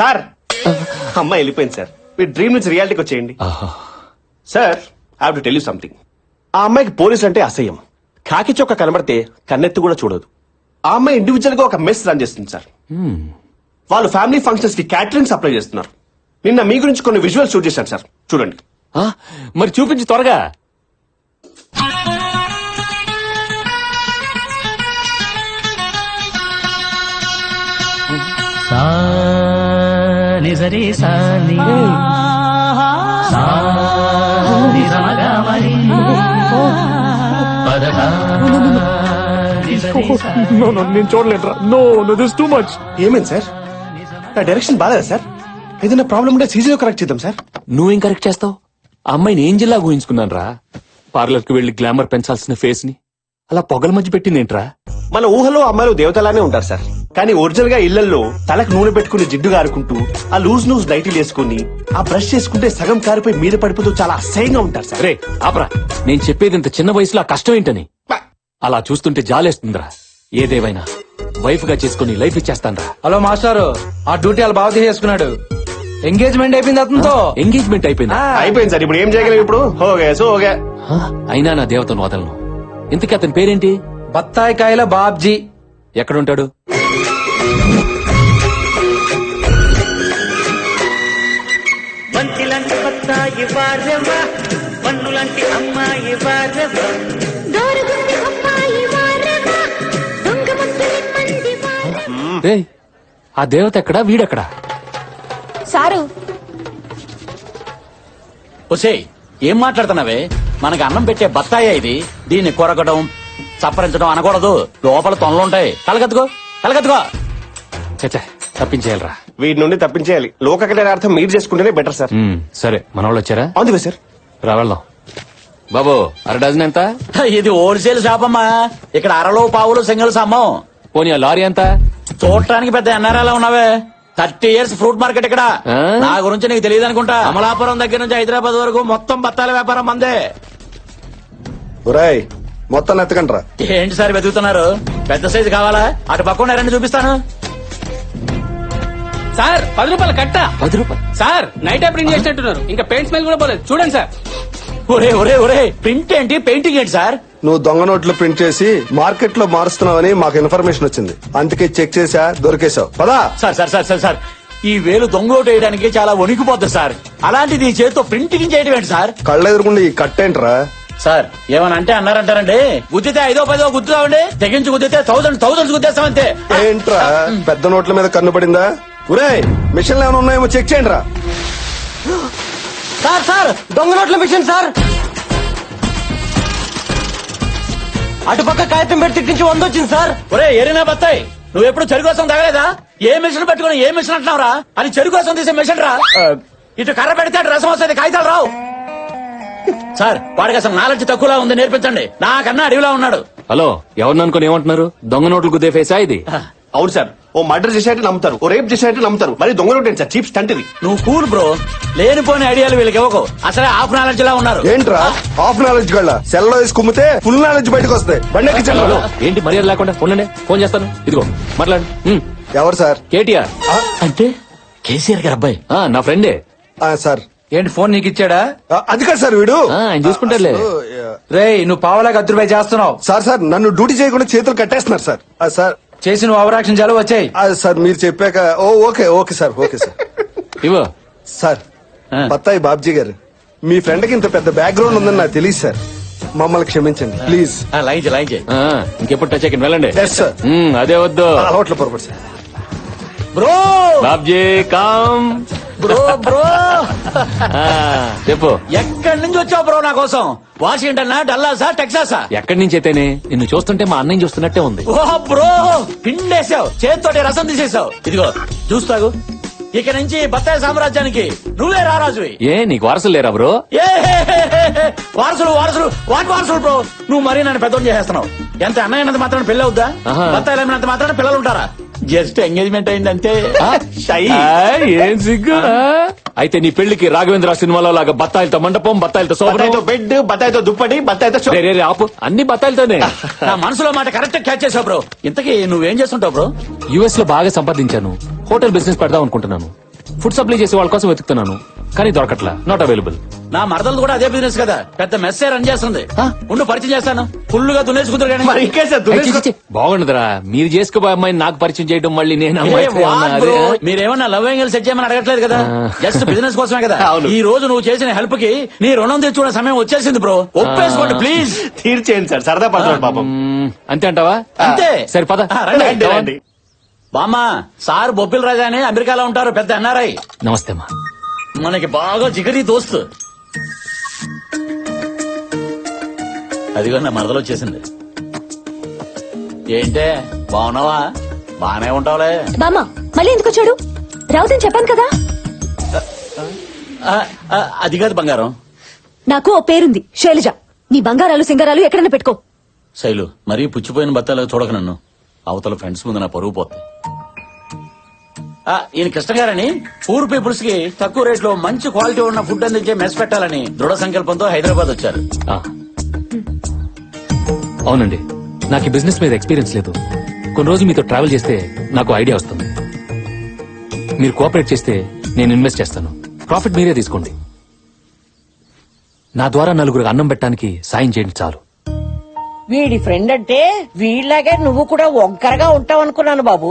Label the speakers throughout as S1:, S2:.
S1: Sir అమ్మాయి వెళ్ళిపోయింది sir. మీ dream నుంచి రియాలిటీకి వచ్చేయండి sir. I have to tell you something. ఆ అమ్మాయికి పోలీసు అంటే అసహ్యం. కాకి చొక్క కనబడితే కన్నెత్తి కూడా చూడదు. ఆ అమ్మాయి ఇండివిజువల్ గా ఒక మెస్ రన్ చేస్తుంది సార్. వాళ్ళు ఫ్యామిలీ ఫంక్షన్స్ కి క్యాటరింగ్ సప్లై చేస్తున్నారు. నిన్న మీ గురించి కొన్ని విజువల్ షూట్ చేశాను సార్, చూడండి.
S2: మరి చూపించి త్వరగా.
S1: నేను చూడలేదురా. Too much. ఏమైంది సార్? నా డైరెక్షన్ బాగాలేదా సార్? ఏదైనా ప్రాబ్లం ఉంటే సీజన్ కరెక్ట్ చేద్దాం సార్.
S2: నువ్వేం కరెక్ట్ చేస్తావు? ఆ అమ్మాయిని ఏం జిల్లా ఊహించుకున్నాను రా. పార్లర్ కి వెళ్లి గ్లామర్ పెంచాల్సిన ఫేస్ ని అలా పొగల మధ్య పెట్టిందేంట్రా?
S1: మన ఊహలో అమ్మాయిలు దేవతలానే ఉంటారు సార్. కానీ ఒరిజినల్ గా ఇళ్లలో తలకు నూనె పెట్టుకుని జిడ్డు కారుకుంటూ, ఆ లూజ్ నైటీలు వేసుకుని, ఆ బ్రష్ చేసుకుంటే సగం కారిపోయి మీద పడిపోతూ చాలా అసహ్యంగా ఉంటారు సార్.
S2: రే ఆపరా, నేను చెప్పేది ఇంత చిన్న వయసులో ఆ కష్టం ఏంటని. అలా చూస్తుంటే జాలేస్తుందిరా. ఏదేవైనా వైఫ్ గా చేసుకుని లైఫ్ ఇచ్చేస్తానరా.
S3: హలో మాస్టారు, ఆ డ్యూటీ వాళ్ళు బాగా చేసుకున్నాడు. ఎంగేజ్మెంట్ అయిపోయింది అతనితో.
S2: ఎంగేజ్మెంట్ అయిపోయిందా?
S1: అయిపోయింది సార్. ఇప్పుడు ఏం చేయగలం? ఇప్పుడు ఓకే.
S2: అయినా నా దేవతను వదలను. ఇంతకీ అతని పేరేంటి?
S3: బత్తాయి కాయల బాబ్జీ.
S2: ఎక్కడుంటాడు?
S4: బంతిలాంటి బత్తాయి వారెవ్వ, పన్నులాంటి అమ్మాయి వారెవ్వ.
S2: రేయ్, ఆ దేవత ఎక్కడా, వీడెక్కడా?
S5: సారు
S6: ఒసేయ్, ఏం మాట్లాడుతున్నావే? మనకి అన్నం పెట్టే బత్తాయే ఇది. దీన్ని కొరకడం, చప్పరించడం అనకూడదు. లోపల తొనలుంటాయి. కలగత్తుకో.
S2: చచ్చా, తప్పించేయాలరా.
S1: వీటి నుండి తప్పించేయాలి. లోక కళ్యాణార్థం మీరు చేసుకుంటేనే బెటర్ సార్.
S2: సరే, మన వాళ్ళు వచ్చారా?
S1: అవును సార్.
S2: రా వెళ్దాం. బాబు, అర డజన్ ఎంత?
S6: ఇది హోల్సేల్ షాప్ అమ్మా. ఇక్కడ అరలో పావులు సింగిల్స్ అమ్మం.
S2: పోనీ ఆ లారీ ఎంత?
S6: చూడటానికి పెద్ద ఎన్ఆర్ఐలా ఉన్నావే. 30 years ఫ్రూట్ మార్కెట్ ఇక్కడ. నా గురించి నీకు తెలియదు అనుకుంటా. అమలాపురం దగ్గర నుంచి హైదరాబాద్ వరకు మొత్తం బత్తాల వ్యాపారం మందే.
S1: మొత్తం ఎత్తకండ్రా.
S6: ఏంటి సార్ వెతుకుతున్నారు? పెద్ద సైజు కావాలా? అటు పక్కన రండి, చూపిస్తాను.
S7: సార్ 10 రూపాయలు కట్ట.
S2: 10 రూపాయలు
S7: సార్ నైట్ ప్రింట్ చేసినట్టున్నారు. ఇంకా పెయింట్ స్మెల్ కూడా పోలేదు. చూడండి సార్.
S6: ఒరే ప్రింట్ ఏంటి, పెయింటింగ్ ఏంటి సార్?
S8: నువ్వు దొంగ నోట్లు ప్రింట్ చేసి మార్కెట్ లో మారుస్తున్నావని మాకు ఇన్ఫర్మేషన్ వచ్చింది. అందుకే చెక్ చేసా, దొరికేశావు. పదా.
S6: సార్ ఈ వేలు దొంగోటు వేయడానికి చాలా వణికిపోద్ది సార్. అలాంటిది ఈ చేతితో ప్రింటింగ్ చేయడం ఏంటి సార్?
S8: కళ్ళెదురుకుండా ఈ కట్టేంట్రా?
S6: సార్ ఏమని అంటే అన్నారంటారండి. గుద్దితే 5-10 గుద్దుతామండి. తెగించి గుద్దితే 1000 గుద్దేస్తామంతే.
S8: ఏంట్రా పెద్ద నోట్ల మీద కన్ను పడిందా? ఒరే, మిషన్లు ఏమైనా ఉన్నాయేమో చెక్ చేయండి రా.
S3: సార్ దొంగ నోట్ల మిషన్ సార్. అటుపక్క కాగితం పెట్టి తిట్టించి 100 వచ్చింది సార్.
S6: ఒరే ఎరినా బత్తాయి, నువ్వు ఎప్పుడు చెరుకు కోసం తగలేదా? ఏ మిషన్ పెట్టుకుని ఏ మిషన్ అంటున్నావురా? అని చెరుకు కోసం తీసే మిషన్ రా. ఇటు కర్ర పెడితే అటు రసం వస్తుంది, కాగితాలు రావు. సార్ వాడికి అసలు నాలెడ్జ్ తక్కువలా ఉంది, నేర్పించండి. నాకన్నా అడవిలా ఉన్నాడు.
S2: హలో, ఎవరిని అనుకుని ఏమంటున్నారు? దొంగ నోట్లు గుద్దే ఫేసా ఇది?
S1: అవును సార్. ఓ మర్డర్ చేసేట్టు నమ్ముతారు, ఓ రేప్ చేసేట్టు నమ్ముతారు. మరి దొంగ నోట్ సార్, చీప్ స్టంట్ ఇది.
S6: నువ్వు కూల్ బ్రో. లేనిపోని ఐడియాలు వీళ్ళకి ఇవ్వకు. అసలే హాఫ్ నాలెడ్జ్ లా ఉన్నారు.
S8: ఏంట్రా హాఫ్ నాలెడ్జ్ గళ్ళ? సెల్లో వేసి కుమ్మితే ఫుల్ నాలెడ్జ్ బయటకు వస్తాయి. బండెక్కించండి.
S2: ఏంటి మర్యాద లేకుండా? ఉండండి, ఫోన్ చేస్తాను. ఇదిగో మాట్లాడు.
S8: ఎవరు సార్?
S2: కేటీఆర్.
S6: అంటే కేసీఆర్ గారు అబ్బాయి.
S2: నా ఫ్రెండే.
S8: సార్
S3: ఏంటి ఫోన్ నీకు ఇచ్చాడా?
S8: అది కాదు సార్, వీడు
S2: ఆయన చూసుకుంటారులే.
S3: రేయ్, నువ్వు పావలా 10 రూపాయలు చేస్తున్నావు.
S8: సార్ నన్ను డ్యూటీ చేయకుండా చేతులు కట్టేస్తున్నారు సార్. సార్
S3: చేసి నువ్వు అవరాక్షన్ చాలు వచ్చాయి.
S8: సార్ మీరు చెప్పాక ఓకే సార్.
S2: ఇవో
S8: సార్, బత్తాయి బాబ్జీ గారు, మీ ఫ్రెండ్ కి ఇంత పెద్ద బ్యాక్గ్రౌండ్ ఉందని నాకు తెలియదు సార్. మమ్మల్ని క్షమించండి ప్లీజ్.
S6: లైన్ చేయి.
S2: ఇంకెప్పుడు టచ్ అయ్యి వెళ్ళండి.
S8: Yes sir.
S2: అదే వద్దు,
S8: అలవాట్ల పొరపాటు సార్.
S6: బ్రో
S2: బాబ్జీ కామ్.
S6: బ్రో
S2: చెప్పు.
S6: ఎక్కడి నుంచి వచ్చావు బ్రో నా కోసం? వాషింగ్టన్, డల్లాసా, టెక్సాసా?
S2: ఎక్కడి నుంచి అయితేనే, నిన్ను చూస్తుంటే మా అన్నయ్య చూస్తున్నట్టే ఉంది.
S6: ఓ బ్రో, పిండేసావు, చేతితోటి రసం తీసేసావు. ఇదిగో చూస్తాగు. ఇక నుంచి బత్తాయి సామ్రాజ్యానికి నువ్వే రారాజువి.
S2: ఏ నీకు వారసులు లేరా బ్రో?
S6: వారసులు వాటి వారసులు బ్రో. నువ్వు మరీ నన్ను పెద్దోని చేసేస్తున్నావు. ఎంత అన్నయ్యనంత మాత్రాన్ని పెళ్లి అవుద్దా? బత్తాయిలు ఏమైనంత మాత్రాన్ని పిల్లలు ఉంటారా? జస్ట్ ఎంగేజ్మెంట్ అయిందంటే.
S2: ఏం సిగ్గు. అయితే నీ పెళ్లికి రాఘవేంద్ర సినిమాలో లాగా బత్తాయిలతో మండపం, బత్తాయిలతో సోఫా,
S1: బెడ్, బత్తాయితో దుప్పటి, బత్తాయితో
S2: ఆపు, అన్ని బత్తాయిలతోనే.
S6: నా మనసులో మాట కరెక్ట్ క్యాచ్ చేసావు బ్రో. ఇంతకీ నువ్వేం చేస్తుంటావు బ్రో?
S2: యుఎస్ లో బాగా సంపాదించాను. హోటల్ బిజినెస్ పెడదాం అనుకుంటున్నాను. ఫుడ్ సప్లై చేసే వాళ్ళ కోసం వెతుకుతున్నాను కానీ దొరకట్లా, నాట్ అవైలబుల్.
S6: నా మరదలు కూడా అదే బిజినెస్ కదా, పెద్ద మెస్సే రన్ చేస్తుంది. ఉండు పరిచయం చేస్తాను, ఫుల్ గా దున్నేసుకుంటారు కానీ.
S1: మరి ఇంకే సార్ దున్నేసుకో-
S2: బాగుండదురా, మీరు చేసుకోబోయే అమ్మాయిని నాకు పరిచయం చేయడం, మళ్ళీ నేను అమ్మాయితో ఏమన్నా అదే?
S6: మీరేమన్నా లవ్ యాంగిల్ సెట్ చేయమని అడగట్లేదు కదా, జస్ట్ బిజినెస్ కోసమే కదా.
S1: అవును.
S6: ఈ రోజు నువ్వు చేసిన హెల్ప్ కి నీ రుణం తెచ్చుకునే సమయం వచ్చేసింది బ్రో, ఒప్పేసుకోండి ప్లీజ్.
S1: తీర్చేయండి సార్, సరదా పడతాడు పాపం.
S2: అంతే అంటావా?
S6: అంతే.
S2: సరే పద.
S6: రండి.
S1: రండి, రండి.
S6: బామ్మ, సార్ బొబ్బిల్ రాజా అని అమెరికాలో ఉంటారు, పెద్ద ఎన్ఆర్ఐ,
S2: నమస్తే అమ్మా.
S6: మనకి బాగా జిగరి దోస్తు. అదిగో నా మరదలు వచ్చేసింది. ఏంటే బాగున్నావా? బానే ఉంటావులే.
S5: బామ్మ మళ్ళీ ఎందుకు వచ్చాడు? రావుతని చెప్పాను కదా.
S6: అది కాదు బంగారం.
S5: నాకు ఓ పేరుంది, శైలజ. నీ బంగారాలు సింగారాలు ఎక్కడైనా పెట్టుకో.
S6: శైలు, మరీ పుచ్చిపోయిన బత్తాలు చూడక నన్ను, అవతల ఫ్రెండ్స్ ముందు నా పరువు పోతుంది. ఈయన కృష్ణ గారని పూర్ పీపుల్స్ కి తక్కువ రేట్ లో మంచి క్వాలిటీ ఉన్న ఫుడ్ అందించే మెస్ పెట్టాలని దృఢ సంకల్పంతో హైదరాబాద్ వచ్చారు.
S2: ఆ. అవునండి, నాకు ఈ బిజినెస్ మీద ఎక్స్పీరియన్స్ లేదు. కొన్ని రోజులు మీతో ట్రావెల్ చేస్తే నాకు ఐడియా వస్తుంది. మీరు కోఆపరేట్ చేస్తే నేను ఇన్వెస్ట్ చేస్తాను, ప్రాఫిట్ మీరే తీసుకోండి. నా ద్వారా నలుగురికి అన్నం పెట్టడానికి సాయం చేయండి చాలు.
S9: వీడి ఫ్రెండ్ అంటే వీళ్ళలాగే నువ్వు కూడా ఒంకరగా ఉంటావు అనుకున్నాను బాబు.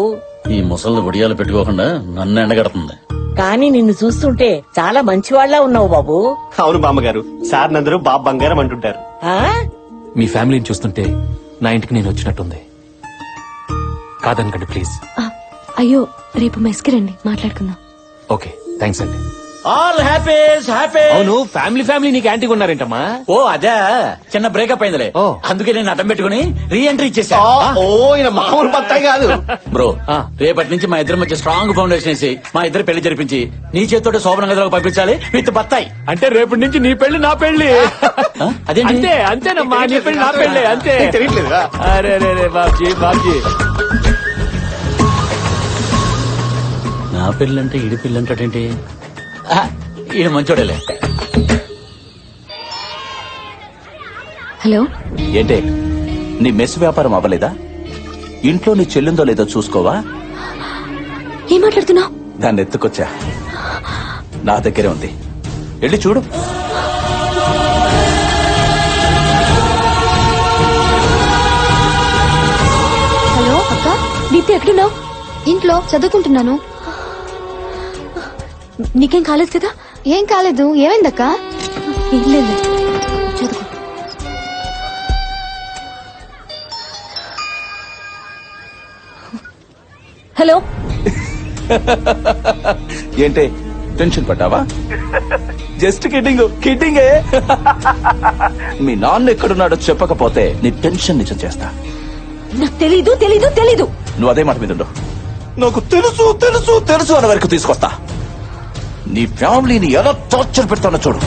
S6: ఈ ముసలి ఒడియాలు పెట్టుకోకుండా నన్ను ఎండగడుతుంది.
S9: కానీ నిన్ను చూస్తుంటే చాలా మంచివాళ్లా ఉన్నావు బాబు.
S1: అవును బామ్మగారు, సార్ నందరూ బాబు బంగారం అంటుంటారు.
S9: ఆ
S2: మీ ఫ్యామిలీని చూస్తుంటే నా ఇంటికి నేను వచ్చినట్టుంది. కాదనకండి ప్లీజ్.
S5: అయ్యో, రేపు మెస్కి రండి, మాట్లాడుకుందాం.
S2: ఓకే, థ్యాంక్స్ అండి.
S6: All happies happy.
S2: అవును, ఫ్యామిలీ నీకు యాంటీ ఉన్నారేంటమ్మా?
S6: ఓ అదే, చిన్న బ్రేకప్ అయిందిలే,
S2: ఓ.
S6: అందుకే నేను అడ్డం పెట్టుకుని రీ ఎంట్రీ ఇచ్చేసా.
S1: ఓ ఈయన మామూలు బత్తాయి కాదు.
S6: బ్రో,
S2: ఆ.
S6: రేపటి నుంచి మా ఇద్దరి మధ్య స్ట్రాంగ్ ఫౌండేషన్ వేసి మా ఇద్దరు పెళ్లి జరిపించి నీ చేతితో శోభన గదిలోకి పంపించాలి విత్ బత్తాయి.
S2: అంటే రేపటి నుంచి నీ పెళ్లి నా పెళ్లి.
S6: అదేంటి?
S2: అంతే అంతేనమ్మా, నీ పెళ్లి నా పెళ్లి అంతే.
S1: తెలియట్లేదా?
S2: అరే బాబ్జీ.
S6: నా పెళ్ళంటే ఈడి పెళ్ళి అంటాడేంటి? ఈయన మంచోడేలే.
S5: హలో,
S10: ఏంటే, నీ మెస్ వ్యాపారం అవ్వలేదా? ఇంట్లో నీ చెల్లిందో లేదో చూసుకోవా?
S5: ఏం మాట్లాడుతున్నావు?
S10: దాన్ని ఎత్తుకొచ్చా, నా దగ్గరే ఉంది, వెళ్ళి చూడు.
S5: హలో అక్క, దీప్తి ఎక్కడున్నావు?
S11: ఇంట్లో చదువుకుంటున్నాను.
S5: నీకేం కాలేదు కదా?
S11: ఏం కాలేదు. ఏమైందక్క?
S5: ఏం లేదు, చదువుకో. హలో,
S10: ఏంటే, టెన్షన్ పడ్డావా? జస్ట్ కిడ్డింగే. మీ నాన్న ఎక్కడున్నాడో చెప్పకపోతే నీ టెన్షన్ నిజం చేస్తా.
S5: నాకు తెలీదు.
S10: నువ్వు అదే మాట మీద ఉండు. నాకు తెలుసు అన్న వరకు తీసుకొస్తా. నీ ఫ్యామిలీని ఎలా టార్చర్ పెడతానో చూడు.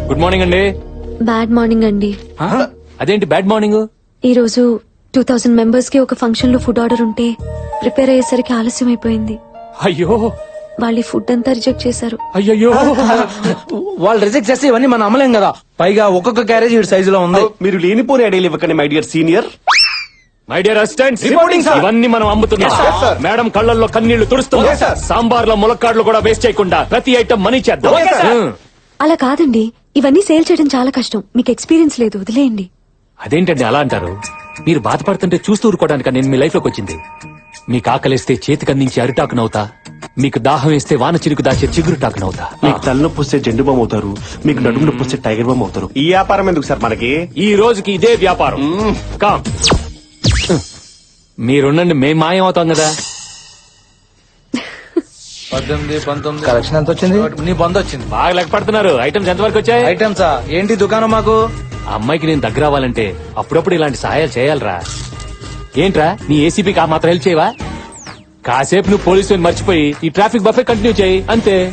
S2: గుడ్ మార్నింగ్ అండి.
S5: బ్యాడ్ మార్నింగ్ అండి.
S2: అదేంటి బ్యాడ్ మార్నింగ్?
S5: ఈ రోజు 2000 మెంబర్స్ కి ఒక ఫంక్షన్ లో ఫుడ్ ఆర్డర్ ఉంటే ప్రిపేర్ అయ్యేసరికి ఆలస్యం అయిపోయింది.
S2: అయ్యో
S5: వాళ్ళు ఫుడ్ అంతా రిజెక్ట్ చేశారు.
S2: అయ్యో.
S3: వాళ్ళు రిజెక్ట్ చేస్తే ఇవన్నీ మనం అమ్మలేం కదా. పైగా ఒక్కొక్క క్యారేజ్ ఈ సైజులో ఉంది.
S1: మీరు లేనిపోని ఐడియాలు ఇవ్వకండి my dear senior.
S2: My dear assistant,
S1: Reporting, sir.
S2: ఇవన్నీ మనం అమ్ముతున్నాం.
S1: Yes, sir.
S2: మేడం కళ్ళల్లో కన్నీళ్లు తుడుస్తున్నాం.
S1: Okay, sir.
S2: సాంబార్ లో ములక్కాడ్లు కూడా వేస్ట్ చేయకుండా ప్రతి ఐటమ్ మనీ చేద్దాం.
S1: Okay, sir.
S5: అలా కాదండి, ఇవన్నీ సేల్ చేయడం చాలా కష్టం. మీకు ఎక్స్పీరియన్స్ లేదు, వదిలేయండి.
S2: అదేంటండి అలా అంటారు? మీరు బాధపడుతుంటే చూస్తూ ఊరుకోవడానికి నేను మీ లైఫ్ లోకి వచ్చింది. మీకు ఆకలిస్తే చేతికందించి అరిటాకునవుతా, మీకు దాహం వేస్తే వాన చిరుకు దాచే చిగురుటాకునవుతా.
S1: మీకు తలనొప్పి వస్తే జెండు బామ్ అవుతారు, మీకు నడుము నొప్పి వస్తే టైగర్ బామ్ అవుతారు. ఈ వ్యాపారం ఎందుకు సార్ మనకి?
S2: ఈ రోజుకి ఇదే వ్యాపారం. కామ్, మీరుండండి, మేం మాయం అవుతాం కదా.
S3: 18, 19 కలెక్షన్ ఎంత వచ్చింది? నీ బంద్ వచ్చింది.
S2: బాగా లెక్క పడుతున్నారు. ఐటమ్స్ ఎంత వరకు వచ్చాయి?
S3: ఐటమ్సా? ఏంటి దుకాణం మాకు?
S2: ఆ అమ్మాయికి నేను దగ్గర అవ్వాలంటే అప్పుడప్పుడు ఇలాంటి సహాయాలు చేయాలరా. ఏంట్రా, నీ ఏసీపీకి ఆ మాత్రం హెల్ప్ చేయవా? కాసేపు నువ్వు పోలీసు మర్చిపోయి ఈ ట్రాఫిక్ బఫే కంటిన్యూ చేయి అంతే.